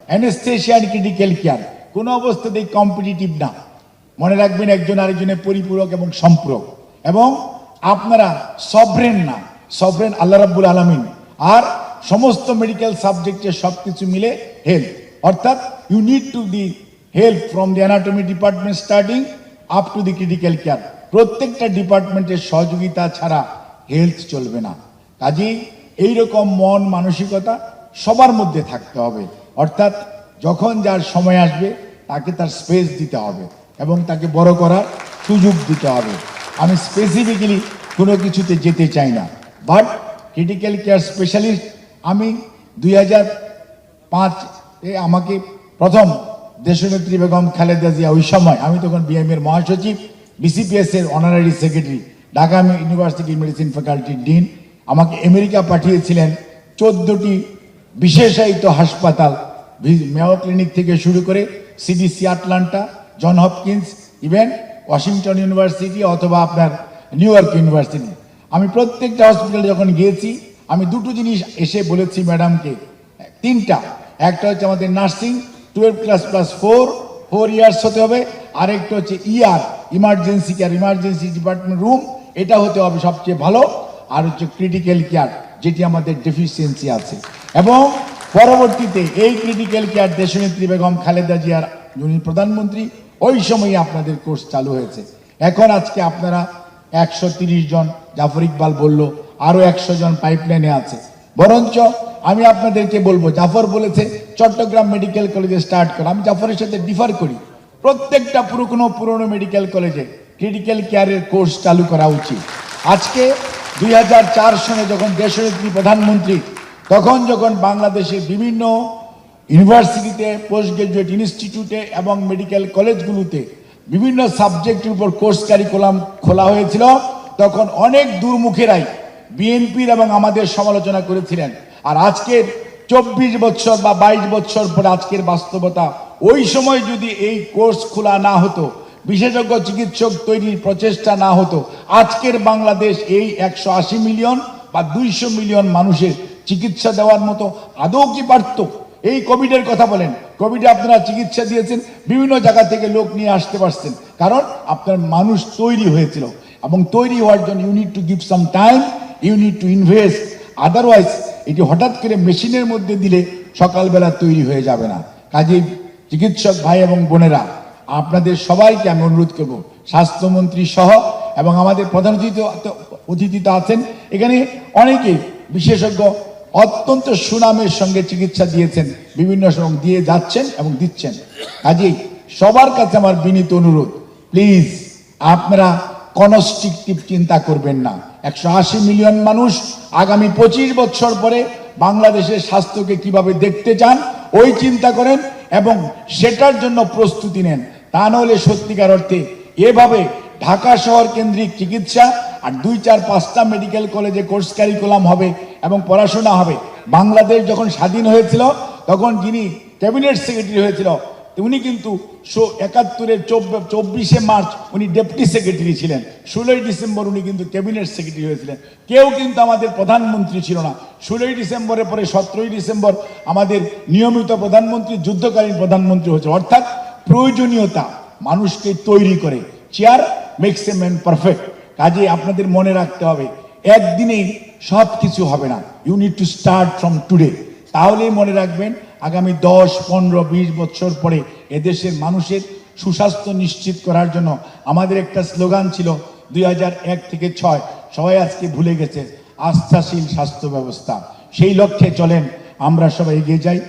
Anaesthesia and critical care কোনো অবস্থাতেই competitive না। মনে রাখবেন একজন আরেকজনের পরিপূরক এবং সম্পূরক, এবং আপনারা সভরেন না, সভরেন আল্লাহ রাব্বুল আলামিন। আর সমস্ত মেডিকেল সাবজেক্টে সবকিছু মিলে হেলথ, অর্থাৎ you need to the help from the anatomy department starting up to the critical care. প্রত্যেকটা ডিপার্টমেন্টের সহযোগিতা ছাড়া হেলথ চলবে না। কাজেই এইরকম মন মানসিকতা সবার মধ্যে থাকতে হবে, অর্থাৎ যখন যার সময় আসবে তাকে তার স্পেস দিতে হবে এবং তাকে বড় করার সুযোগ দিতে হবে। আমি স্পেসিফিক্যালি কোনো কিছুতে যেতে চাই না, বাট ক্রিটিক্যাল কেয়ার স্পেশালিস্ট আমি 2005-এ আমাকে প্রথম দেশনেত্রী বেগম খালেদা জিয়া, ওই সময় আমি তখন বিএমএর মহাসচিব, বিসিপিএস এর honorary secretary, Dhaka university medicine ফ্যাকাল্টির ডিন, আমাকে আমেরিকা পাঠিয়েছিলেন 14টি বিশেষায়িত হাসপাতাল, মেয়ো ক্লিনিক থেকে শুরু করে CDC Atlanta, John Hopkins, even Washington university অথবা আপনার নিউ ইয়র্ক ইউনিভার্সিটি। আমি প্রত্যেকটা হসপিটালে যখন গিয়েছি আমি দুটো জিনিস এসে বলেছি ম্যাডামকে, তিনটা। একটা হচ্ছে আমাদের নার্সিং 12 ক্লাস প্লাস 4 ইয়ার্স হতে হবে, আরেকটা হচ্ছে emergency care, emergency department room, এটা হতে হবে সবচেয়ে ভালো, আর হচ্ছে ক্রিটিক্যাল কেয়ার যেটি আমাদের ডেফিসিয়েন্সি আছে। এবং পরবর্তীতে এই ক্রিটিক্যাল কেয়ার দেশনেত্রী বেগম খালেদা জিয়ার যিনি প্রধানমন্ত্রী ওই সময়ই আপনাদের কোর্স চালু হয়েছে। এখন আজকে আপনারা 130 জন, জাফর ইকবাল বলল আরো 100 জন পাইপলাইনে আছে। বরঞ্চ আমি আপনাদেরকে বলবো, জাফর বলেছে চট্টগ্রাম মেডিকেল কলেজে স্টার্ট করা, আমি জাফরের সাথে ডিফার করি। প্রত্যেকটা পুরনো মেডিকেল কলেজে ক্রিটিক্যাল কেয়ারের কোর্স চালু করা উচিত। আজকে 2004 সনে যখন দেশনেত্রী প্রধানমন্ত্রী, তখন যখন বাংলাদেশের বিভিন্ন ইউনিভার্সিটিতে, পোস্ট গ্রাজুয়েট ইনস্টিটিউটে এবং মেডিকেল কলেজগুলোতে বিভিন্ন সাবজেক্টের উপর কোর্স কারিকুলাম খোলা হয়েছিল, তখন অনেক দুর্মুখেরাই বিএনপির এবং আমাদের সমালোচনা করেছিলেন। আর আজকের 24 বছর বা 22 বছর পরে আজকের বাস্তবতা, ওই সময় যদি এই কোর্স খোলা না হতো, বিশেষজ্ঞ চিকিৎসক তৈরির প্রচেষ্টা না হতো, আজকের বাংলাদেশ এই 180 মিলিয়ন বা 200 মিলিয়ন মানুষের চিকিৎসা দেওয়ার মতো আদৌ কি পারত? এই কোভিডের কথা বলেন, কোভিডে আপনারা চিকিৎসা দিয়েছেন, বিভিন্ন জায়গা থেকে লোক নিয়ে আসতে পারছেন, কারণ আপনার মানুষ তৈরি হয়েছিল। এবং তৈরি হওয়ার জন্য you need to give some time, you need to invest, otherwise এটি হঠাৎ করে মেশিনের মধ্যে দিলে সকালবেলা তৈরি হয়ে যাবে না। কাজেই চিকিৎসক ভাই এবং বোনেরা, আপনাদের সবাইকে আমি অনুরোধ করব, স্বাস্থ্যমন্ত্রী সহ এবং আমাদের প্রধান অতিথি তো আছেন এখানে, অনেকে বিশেষজ্ঞ অত্যন্ত সুনামের সঙ্গে চিকিৎসা দিয়েছেন, বিভিন্ন সময় দিয়ে যাচ্ছেন এবং দিচ্ছেন। কাজেই সবার কাছে আমার বিনীত অনুরোধ, প্লিজ আপনারা কনস্ট্রাকটিভ চিন্তা করবেন না। 180 মিলিয়ন মানুষ আগামী 25 বছর পরে বাংলাদেশের স্বাস্থ্যকে কিভাবে দেখতে চান ওই চিন্তা করেন এবং সেটার জন্য প্রস্তুতি নেন। তা নাহলে সত্যিকার অর্থে এভাবে ঢাকা শহর কেন্দ্রিক চিকিৎসা আর 2-4-5টা মেডিকেল কলেজে কোর্স কারিকুলাম হবে এবং পড়াশোনা হবে। বাংলাদেশ যখন স্বাধীন হয়েছিল তখন যিনি ক্যাবিনেট সেক্রেটারি হয়েছিল উনি কিন্তু 71-এর 24শে মার্চ উনি ডেপুটি সেক্রেটারি ছিলেন, 16ই ডিসেম্বর উনি কিন্তু ক্যাবিনেট সেক্রেটারি হয়েছিলেন। কেউ কিন্তু আমাদের প্রধানমন্ত্রী ছিল না। 16ই ডিসেম্বরের পরে 17ই ডিসেম্বর আমাদের নিয়মিত প্রধানমন্ত্রী, যুদ্ধকালীন প্রধানমন্ত্রী হয়েছে। অর্থাৎ প্রয়োজনীয়তা মানুষকে তৈরি করে, chair makes a man perfect. কাজে আপনাদের মনে রাখতে হবে, একদিনেই সব কিছু হবে না, you need to start from today. তাহলেই মনে রাখবেন আগামী 10, 15, 20 বছর পরে এদেশের মানুষের সুস্বাস্থ্য নিশ্চিত করার জন্য আমাদের একটা স্লোগান ছিল 2001 থেকে 6, সবাই আজকে ভুলে গেছে, আস্থাশীল স্বাস্থ্য ব্যবস্থা। সেই লক্ষ্যে চলেন আমরা সবাই এগিয়ে যাই।